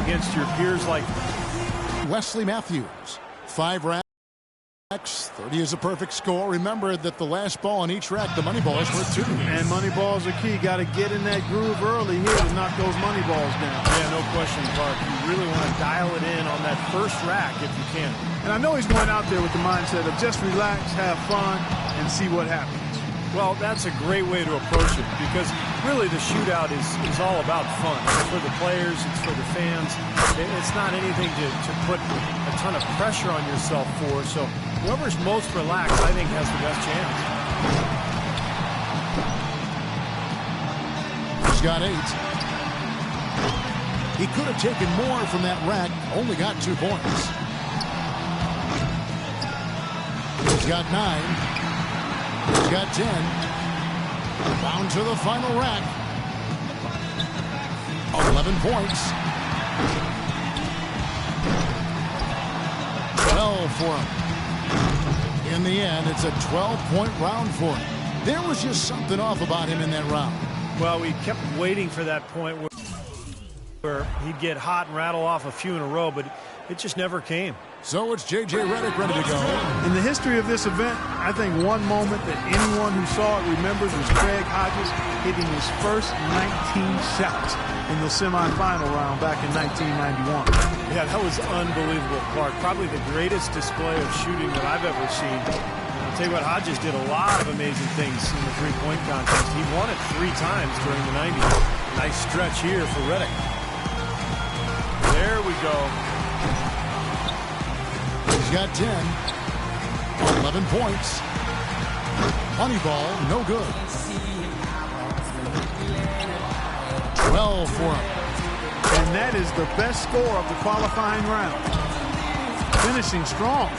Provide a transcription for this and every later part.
against your peers like Wesley Matthews. 5 racks. 30 is a perfect score. Remember that the last ball on each rack, the money balls were 2. And money balls are key. Got to get in that groove early here to knock those money balls down. Yeah, no question, Clark. You really want to dial it in on that first rack if you can. And I know he's going out there with the mindset of just relax, have fun, and see what happens. Well, that's a great way to approach it because really the shootout is all about fun. It's for the players, it's for the fans. It's not anything to put a ton of pressure on yourself for. So whoever's most relaxed, I think, has the best chance. He's got 8. He could have taken more from that rack, only got 2 points. He's got 9. He's got 10. Down to the final rack. 11 points. 12 for him. In the end, it's a 12-point round for him. There was just something off about him in that round. Well, we kept waiting for that point where he'd get hot and rattle off a few in a row, but it just never came. So it's J.J. Redick ready to go. In the history of this event, I think one moment that anyone who saw it remembers was Craig Hodges hitting his first 19 shots in the semifinal round back in 1991. Yeah, that was unbelievable, Clark. Probably the greatest display of shooting that I've ever seen. I'll tell you what, Hodges did a lot of amazing things in the three-point contest. He won it 3 times during the 90s. Nice stretch here for Redick. There we go. He's got 10. 11 points. Money ball, no good. 12 for him. And that is the best score of the qualifying round. Finishing strong.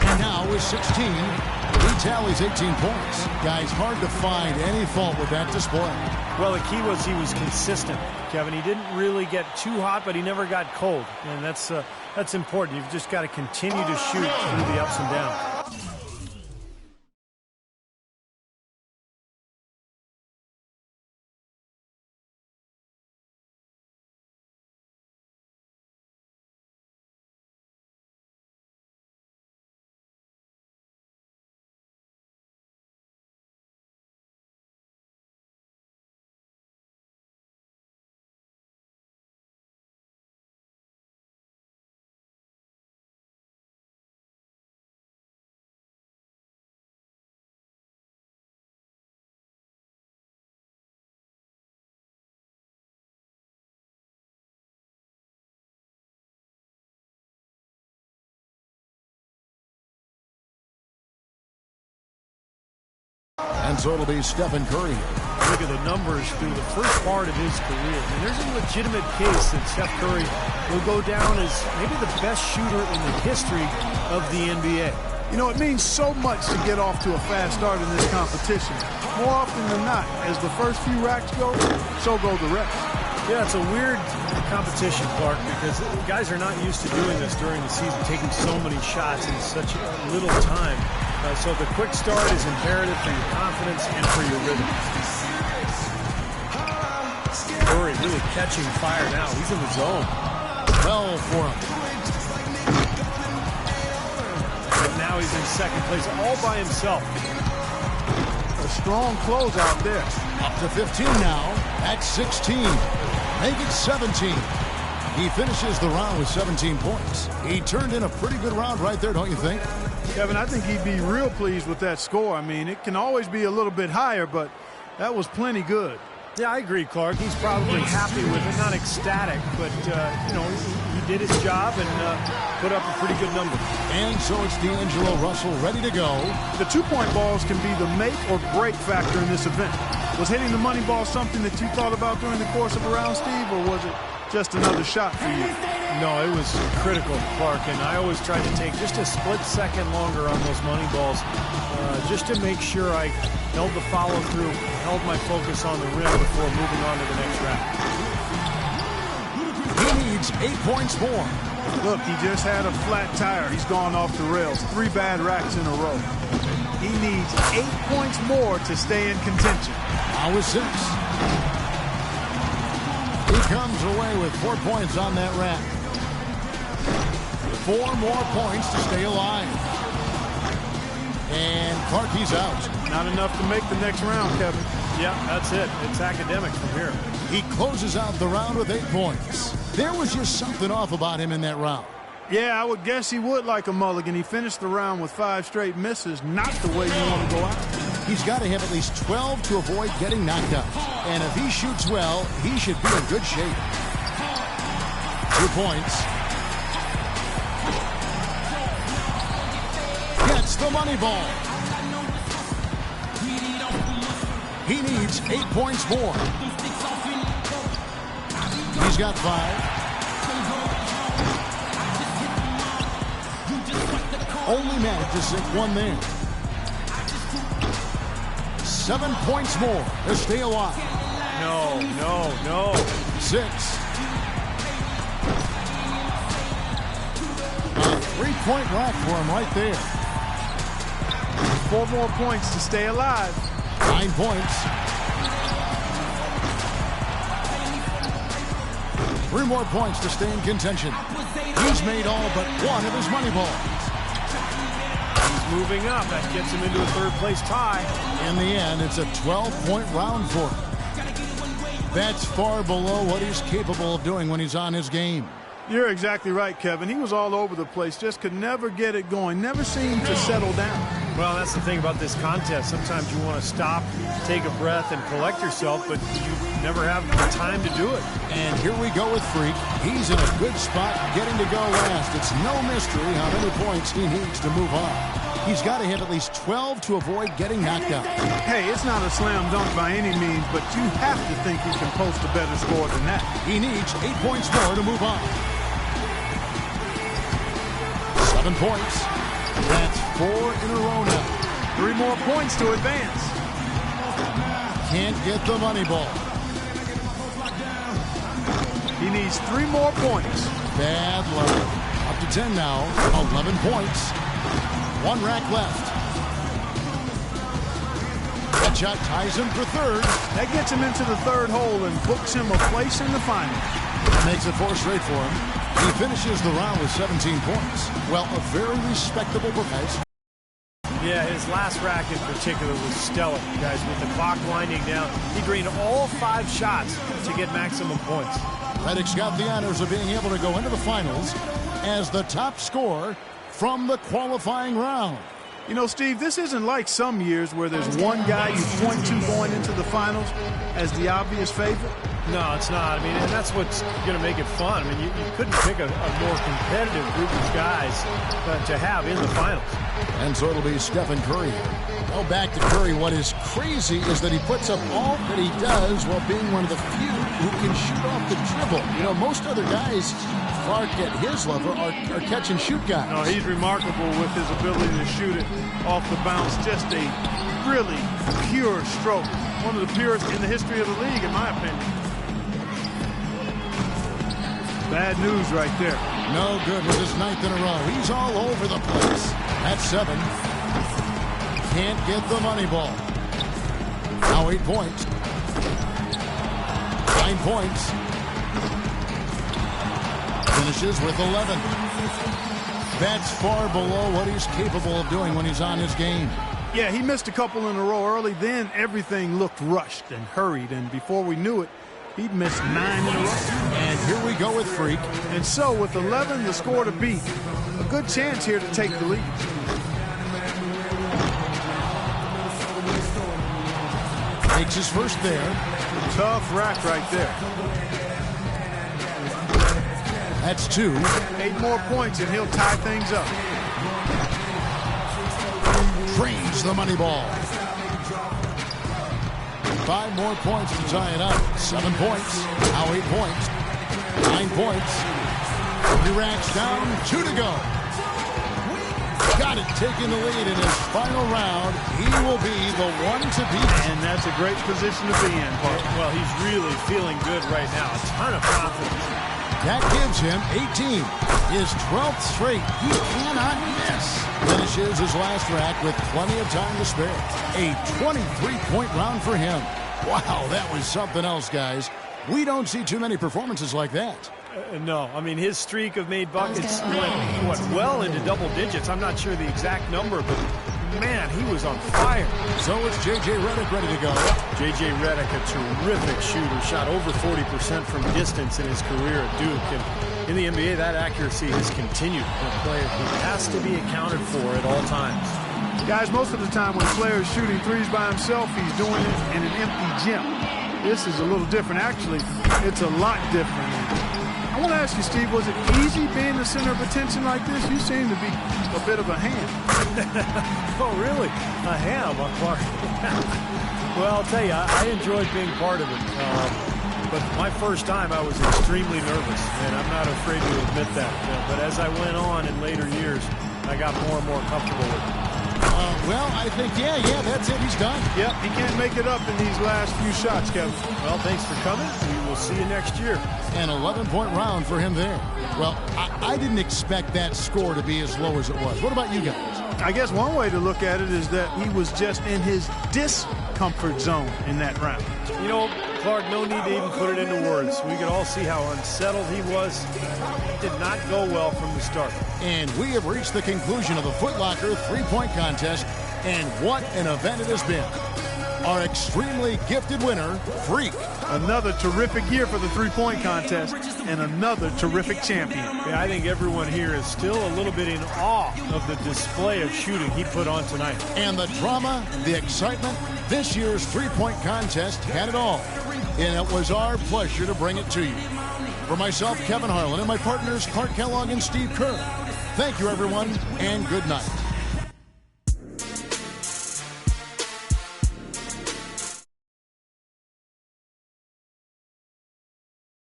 And now with 16, he tallies 18 points. Guys, hard to find any fault with that display. Well, the key was he was consistent, Kevin. He didn't really get too hot, but he never got cold. And that's important. You've just got to continue to shoot through the ups and downs. And so it'll be Stephen Curry. Look at the numbers through the first part of his career. And there's a legitimate case that Steph Curry will go down as maybe the best shooter in the history of the NBA. You know, it means so much to get off to a fast start in this competition. More often than not, as the first few racks go, so go the rest. Yeah, it's a weird competition, Clark, because guys are not used to doing this during the season, taking so many shots in such little time. So the quick start is imperative for your confidence and for your rhythm. Curry really catching fire now. He's in the zone. 12 for him. And now he's in second place all by himself. A strong closeout there. Up to 15 now. At 16. Make it 17. He finishes the round with 17 points. He turned in a pretty good round right there, don't you think? Kevin, I think he'd be real pleased with that score. I mean, it can always be a little bit higher, but that was plenty good. Yeah, I agree, Clark. He's probably happy with it, not ecstatic, but, you know, he did his job and put up a pretty good number. And so it's D'Angelo Russell ready to go. The two-point balls can be the make or break factor in this event. Was hitting the money ball something that you thought about during the course of a round, Steve, or was it just another shot for you? No, it was critical, Clark, and I always tried to take just a split second longer on those money balls just to make sure I held the follow-through, held my focus on the rim before moving on to the next round. He needs 8 points more. Look, he just had a flat tire. He's gone off the rails. 3 bad racks in a row. He needs 8 points more to stay in contention. Now with 6. He comes away with 4 points on that rack. 4 more points to stay alive. And Clarkie's out. Not enough to make the next round, Kevin. Yeah, that's it. It's academic from here. He closes out the round with 8 points. There was just something off about him in that round. Yeah, I would guess he would like a mulligan. He finished the round with 5 straight misses. Not the way you want to go out. He's got to have at least 12 to avoid getting knocked out. And if he shoots well, he should be in good shape. 2 points. Gets the money ball. He needs 8 points more. He's got 5. Only managed to sink 1 there. 7 points more to stay alive. No. 6. A 3-point rack for him right there. 4 more points to stay alive. 9 points. 3 more points to stay in contention. He's made all but 1 of his money balls. Moving up, that gets him into a 3rd-place tie. In the end, it's a 12-point round for him. That's far below what he's capable of doing when he's on his game. You're exactly right, Kevin. He was all over the place, just could never get it going, never seemed to settle down. Well, that's the thing about this contest. Sometimes you want to stop, take a breath, and collect yourself, but you never have the time to do it. And here we go with Freak. He's in a good spot getting to go last. It's no mystery how many points he needs to move on. He's got to have at least 12 to avoid getting knocked out. Hey, it's not a slam dunk by any means, but you have to think he can post a better score than that. He needs 8 points more to move on. 7 points. That's 4 in a row now. 3 more points to advance. Can't get the money ball. He needs 3 more points. Bad luck. Up to 10 now. 11 points. 1 rack left. That shot ties him for 3rd. That gets him into the 3rd hole and books him a place in the final. That makes it 4 straight for him. He finishes the round with 17 points. Well, a very respectable performance. Yeah, his last rack in particular was stellar, guys. With the clock winding down, he drained all 5 shots to get maximum points. Reddick's got the honors of being able to go into the finals as the top scorer from the qualifying round. You know, Steve, this isn't like some years where there's one guy you point to going into the finals as the obvious favorite. No, it's not. I mean, and that's what's going to make it fun. I mean, you couldn't pick a more competitive group of guys to have in the finals. And so it'll be Stephen Curry. Go back to Curry. What is crazy is that he puts up all that he does while being one of the few who can shoot off the dribble. You know, most other guys, Clark, at his level, are catch and shoot guys. No, he's remarkable with his ability to shoot it off the bounce. Just a really pure stroke. One of the purest in the history of the league, in my opinion. Bad news right there. No good with his 9th in a row. He's all over the place. That's 7. Can't get the money ball. Now 8 points. 9 points. Finishes with 11. That's far below what he's capable of doing when he's on his game. Yeah, he missed a couple in a row early. Then everything looked rushed and hurried. And before we knew it, he'd missed 9 in a row. And here we go with Freak. And so with 11, the score to beat. A good chance here to take the lead. Makes his first there. Tough rack right there. That's 2. 8 more points and he'll tie things up. Trains the money ball. 5 more points to tie it up. 7 points. Now 8 points. 9 points. He racks down. 2 to go. Got it, taking the lead in his final round. He will be the one to beat. And that's a great position to be in, Park. Well, he's really feeling good right now. A ton of confidence. That gives him 18. His 12th straight. He cannot miss. Finishes finishes his last rack with plenty of time to spare. A 23-point round for him. Wow, that was something else, guys. We don't see too many performances like that. No, I mean, his streak of made buckets went well into double digits. I'm not sure the exact number, but man, he was on fire. So it's J.J. Redick ready to go. J.J. Redick, a terrific shooter, shot over 40% from distance in his career at Duke. And in the NBA, that accuracy has continued. A player who has to be accounted for at all times. Guys, most of the time when a player is shooting threes by himself, he's doing it in an empty gym. This is a little different. Actually, it's a lot different. I want to ask you, Steve, was it easy being the center of attention like this? You seem to be a bit of a ham. Oh, really? A ham, Clark? Well, I'll tell you, I enjoyed being part of it. But my first time, I was extremely nervous, and I'm not afraid to admit that. But as I went on in later years, I got more and more comfortable with it. Well, I think, yeah, that's it. He's done. Yep, he can't make it up in these last few shots, Kevin. Well, thanks for coming. We will see you next year. An 11-point round for him there. Well, I didn't expect that score to be as low as it was. What about you guys? I guess one way to look at it is that he was just in his discomfort zone in that round. You know, Clark, no need to even put it into words. We could all see how unsettled he was. It did not go well from the start. And we have reached the conclusion of the Foot Locker three-point contest, and what an event it has been. Our extremely gifted winner, Freak. Another terrific year for the three-point contest, and another terrific champion. Yeah, I think everyone here is still a little bit in awe of the display of shooting he put on tonight. And the drama, the excitement, this year's three-point contest had it all. And it was our pleasure to bring it to you. For myself, Kevin Harlan, and my partners, Clark Kellogg and Steve Kerr, thank you, everyone, and good night.